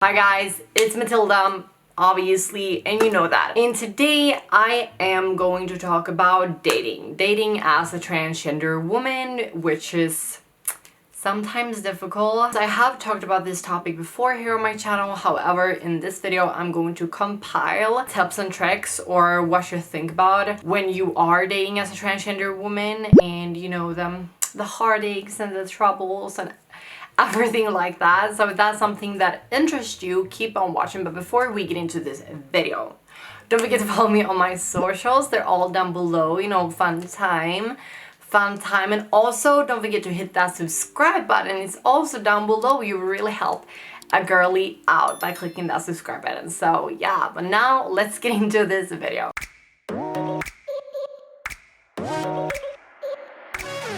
Hi guys, it's Mathilda, obviously, and you know that. And today I am going to talk about dating. Dating as a transgender woman, which is sometimes difficult. I have talked about this topic before here on my channel. However, in this video, I'm going to compile tips and tricks or what you think about when you are dating as a transgender woman, and you know, the heartaches and the troubles and everything like that. So if that's something that interests you, keep on watching. But before we get into this video, don't forget to follow me on my socials. They're all down below, you know, fun time. And also don't forget to hit that subscribe button. It's also down below. You really help a girly out by clicking that subscribe button. So yeah, but now let's get into this video.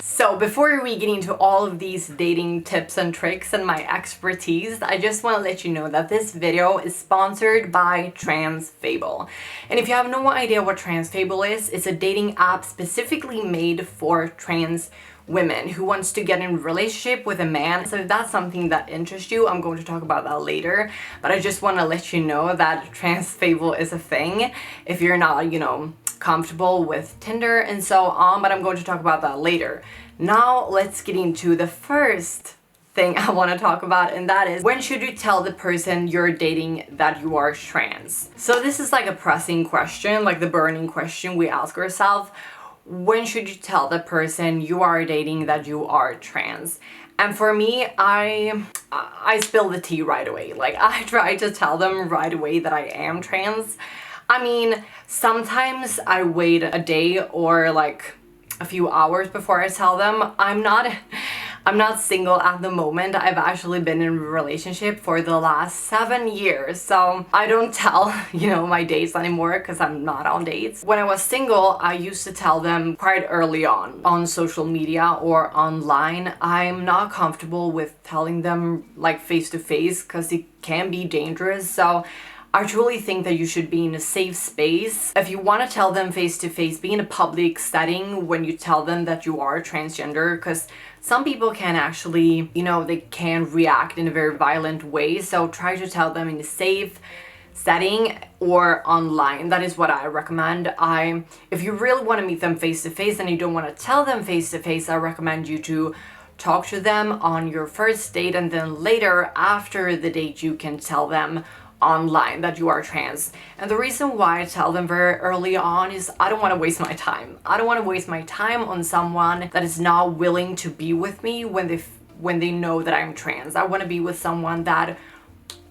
So before we get into all of these dating tips and tricks and my expertise, I just want to let you know that this video is sponsored by TransFable. And if you have no idea what TransFable is, it's a dating app specifically made for trans women who wants to get in a relationship with a man. So if that's something that interests you, I'm going to talk about that later. But I just want to let you know that TransFable is a thing if you're not, you know, comfortable with Tinder and so on, but I'm going to talk about that later. Now let's get into the first thing I want to talk about, and that is, when should you tell the person you're dating that you are trans? So this is like a pressing question, like the burning question we ask ourselves. When should you tell the person you are dating that you are trans? And for me, I spill the tea right away. Like, I try to tell them right away that I am trans. I mean, sometimes I wait a day or like a few hours before I tell them. I'm not single at the moment. I've actually been in a relationship for the last 7 years. So I don't tell, you know, my dates anymore because I'm not on dates. When I was single, I used to tell them quite early on social media or online. I'm not comfortable with telling them like face to face because it can be dangerous. So I truly think that you should be in a safe space. If you want to tell them face to face, be in a public setting when you tell them that you are transgender, because some people can actually, you know, they can react in a very violent way. So try to tell them in a safe setting or online. That is what I recommend. If you really want to meet them face to face and you don't want to tell them face to face, I recommend you to talk to them on your first date, and then later after the date you can tell them online that you are trans. And the reason why I tell them very early on is I don't want to waste my time. I don't want to waste my time on someone that is not willing to be with me when they know that I'm trans. I want to be with someone that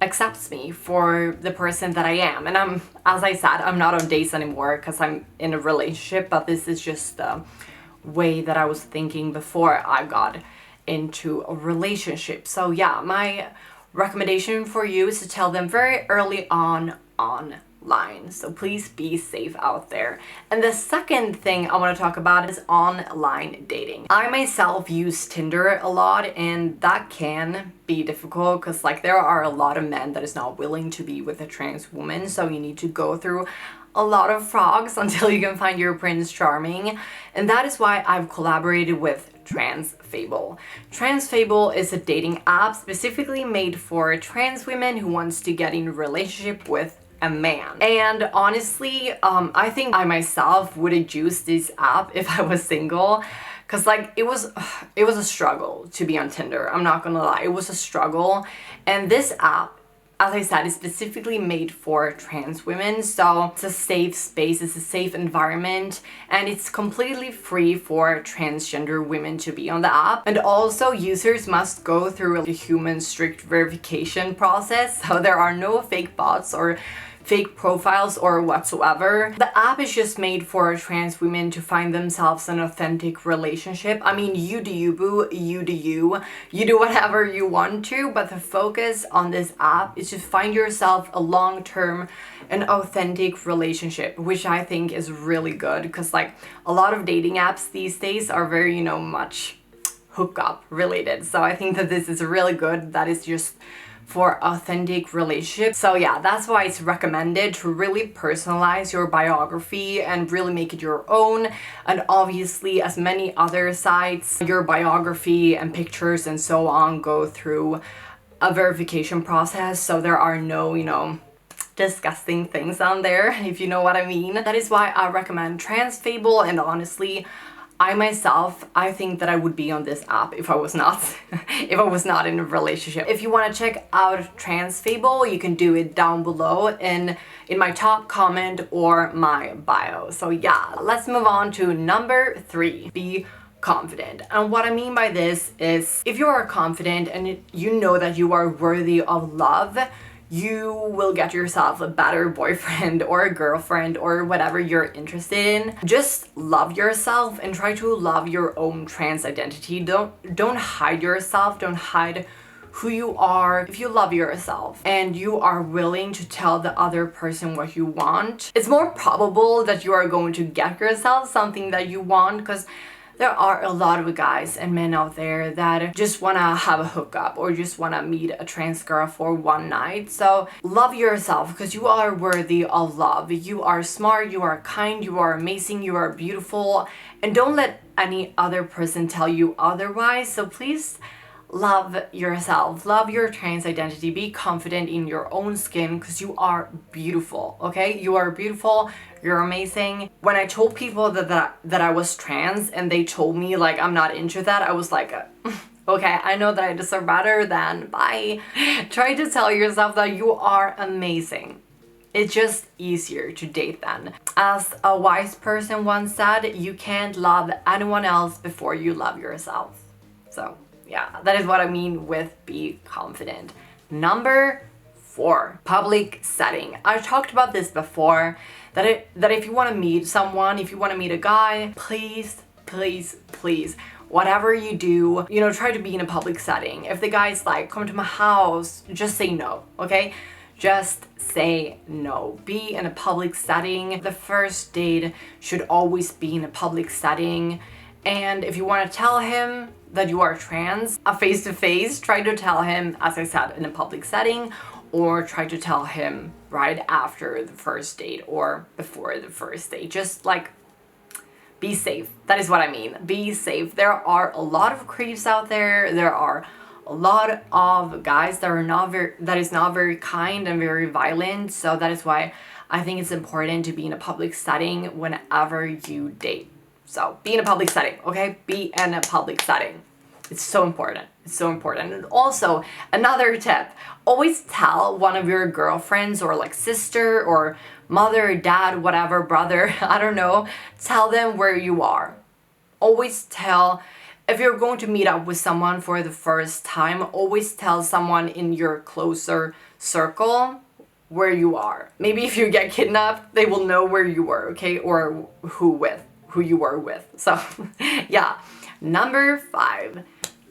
accepts me for the person that I am. And as I said, I'm not on dates anymore because I'm in a relationship, but this is just the way that I was thinking before I got into a relationship. So yeah, my recommendation for you is to tell them very early on online. So please be safe out there. And the second thing I want to talk about is online dating. I myself use Tinder a lot, and that can be difficult because like there are a lot of men that is not willing to be with a trans woman. So you need to go through a lot of frogs until you can find your Prince Charming. And that is why I've collaborated with TransFable. TransFable is a dating app specifically made for trans women who wants to get in a relationship with a man. And honestly, I think I myself would have used this app if I was single, because like it was a struggle to be on Tinder. I'm not gonna lie, it was a struggle. And this app, as I said, is specifically made for trans women. So it's a safe space, it's a safe environment, and it's completely free for transgender women to be on the app. And also users must go through a human strict verification process. So there are no fake bots or fake profiles or whatsoever. The app is just made for trans women to find themselves an authentic relationship. I mean, you do you, boo, you do you. You do whatever you want to, but the focus on this app is to find yourself a long-term and authentic relationship, which I think is really good, because like a lot of dating apps these days are very, you know, much hookup related. So I think that this is really good. That is just for authentic relationships. So yeah, that's why it's recommended to really personalize your biography and really make it your own. And obviously, as many other sites, your biography and pictures and so on go through a verification process, so there are no, you know, disgusting things on there, if you know what I mean. That is why I recommend TransFable, and honestly, I myself, I think that I would be on this app if I was not if I was not in a relationship. If you want to check out TransFable, you can do it down below in my top comment or my bio. So yeah, let's move on to number 3. Be confident. And what I mean by this is, if you are confident and you know that you are worthy of love, you will get yourself a better boyfriend or a girlfriend or whatever you're interested in. Just love yourself and try to love your own trans identity. Don't hide yourself. Don't hide who you are. If you love yourself and you are willing to tell the other person what you want, it's more probable that you are going to get yourself something that you want, because there are a lot of guys and men out there that just want to have a hookup or just want to meet a trans girl for one night. So love yourself, because you are worthy of love. You are smart, you are kind, you are amazing, you are beautiful, and don't let any other person tell you otherwise. So please love yourself, love your trans identity, be confident in your own skin, because you are beautiful, okay? You are beautiful, you're amazing. When I told people that I was trans and they told me like I'm not into that, I was like, okay, I know that I deserve better than, bye. Try to tell yourself that you are amazing. It's just easier to date then. As a wise person once said, you can't love anyone else before you love yourself. So yeah, that is what I mean with be confident. Number 4, public setting. I talked about this before, that if you want to meet someone, if you want to meet a guy, please, whatever you do, you know, try to be in a public setting. If the guy's like, come to my house, just say no, okay? Just say no. Be in a public setting. The first date should always be in a public setting. And if you want to tell him that you are trans, a face-to-face, try to tell him, as I said, in a public setting, or try to tell him right after the first date or before the first date. Just like, be safe. That is what I mean. Be safe. There are a lot of creeps out there. There are a lot of guys that is not very kind and very violent. So that is why I think it's important to be in a public setting whenever you date. So be in a public setting, okay? Be in a public setting. It's so important. It's so important. And also, another tip, always tell one of your girlfriends or like sister or mother, dad, whatever, brother, I don't know, tell them where you are. Always tell, if you're going to meet up with someone for the first time, always tell someone in your closer circle where you are. Maybe if you get kidnapped, they will know where you were, okay? Or who you were with. So yeah. Number 5,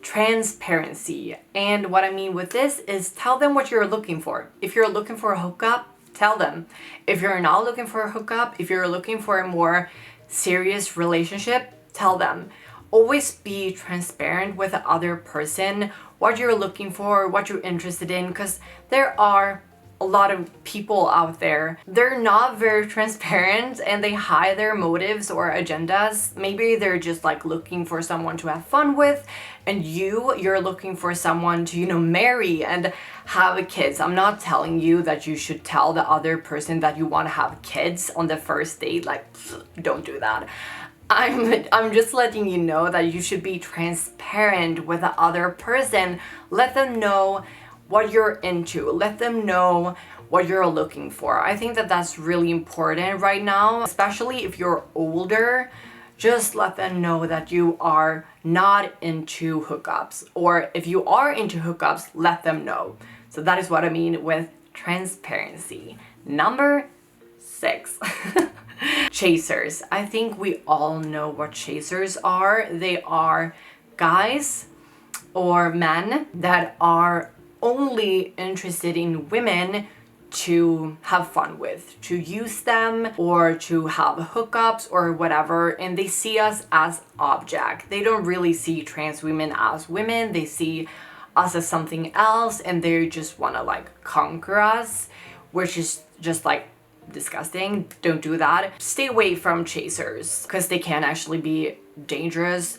transparency. And what I mean with this is, tell them what you're looking for. If you're looking for a hookup, tell them. If you're not looking for a hookup, if you're looking for a more serious relationship, tell them. Always be transparent with the other person, what you're looking for, what you're interested in, because there are a lot of people out there, they're not very transparent and they hide their motives or agendas. Maybe they're just like looking for someone to have fun with, and you're looking for someone to, you know, marry and have kids. I'm not telling you that you should tell the other person that you want to have kids on the first date. Like, don't do that. I'm just letting you know that you should be transparent with the other person. Let them know what you're into. Let them know what you're looking for. I think that that's really important right now, especially if you're older. Just let them know that you are not into hookups, or if you are into hookups, let them know. So that is what I mean with transparency. Number 6. Chasers. I think we all know what chasers are. They are guys or men that are only interested in women to have fun with, to use them or to have hookups or whatever, and they see us as object. They don't really see trans women as women. They see us as something else, and they just want to like conquer us, which is just like disgusting. Don't do that. Stay away from chasers, because they can actually be dangerous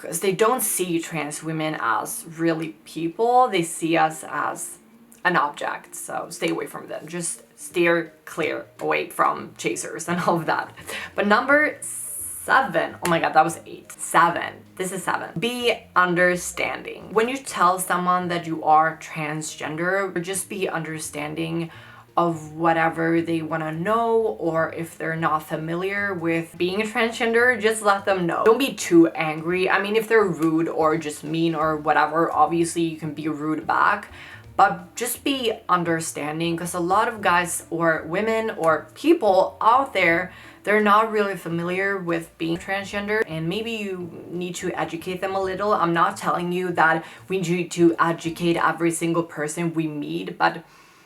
because they don't see trans women as really people. They see us as an object. So stay away from them. Just steer clear away from chasers and all of that. But number 7, oh my god, that was 8. 7, this is 7. Be understanding. When you tell someone that you are transgender, just be understanding of whatever they want to know, or if they're not familiar with being a transgender, just let them know. Don't be too angry. I mean, if they're rude or just mean or whatever, obviously you can be rude back, but just be understanding, because a lot of guys or women or people out there, they're not really familiar with being transgender, and maybe you need to educate them a little. I'm not telling you that we need to educate every single person we meet, but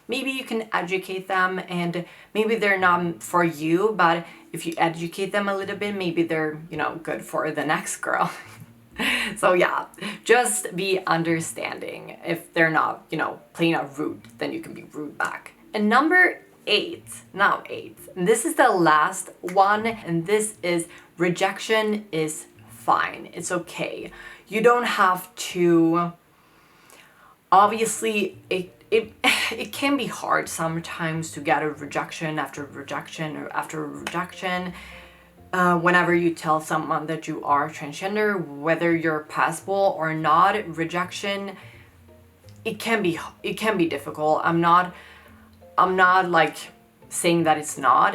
maybe you can educate them, and maybe they're not for you, but if you educate them a little bit, maybe they're, you know, good for the next girl. So yeah, just be understanding. If they're not, you know, plain out rude, then you can be rude back. And number 8, now 8, and this is the last one, and this is rejection is fine. It's okay. You don't have to, obviously it can be hard sometimes to get a rejection after rejection or after rejection. Whenever you tell someone that you are transgender, whether you're passable or not, rejection, it can be difficult. I'm not like saying that it's not.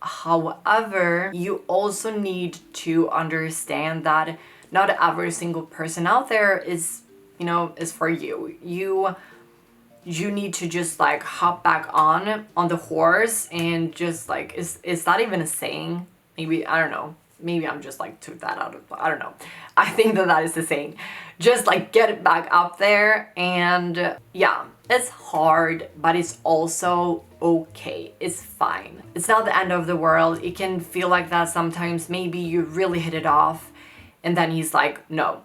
However, you also need to understand that not every single person out there is, you know, is for you. You need to just like hop back on the horse and just like, is that even a saying? Maybe, I don't know. Maybe I'm just like took that out of, I don't know. I think that is the saying. Just like get it back up there, and yeah, it's hard, but it's also okay. It's fine. It's not the end of the world. It can feel like that sometimes. Maybe you really hit it off and then he's like, no.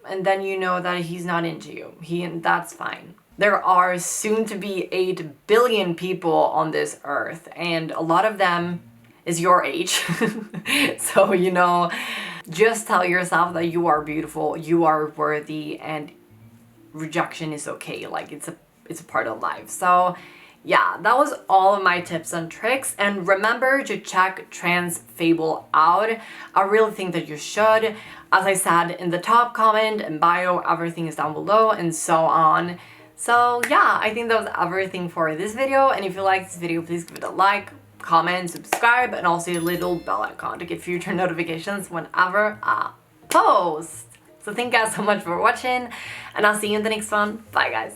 And then you know that he's not into you. That's fine. There are soon to be 8 billion people on this earth, and a lot of them is your age. So, you know, just tell yourself that you are beautiful, you are worthy, and rejection is okay. Like it's a part of life. So yeah, that was all of my tips and tricks. And remember to check TransFable out. I really think that you should. As I said in the top comment and bio, everything is down below and so on. So yeah, I think that was everything for this video. And if you like this video, please give it a like, comment, subscribe, and also a little bell icon to get future notifications whenever I post. So thank you guys so much for watching, and I'll see you in the next one. Bye guys.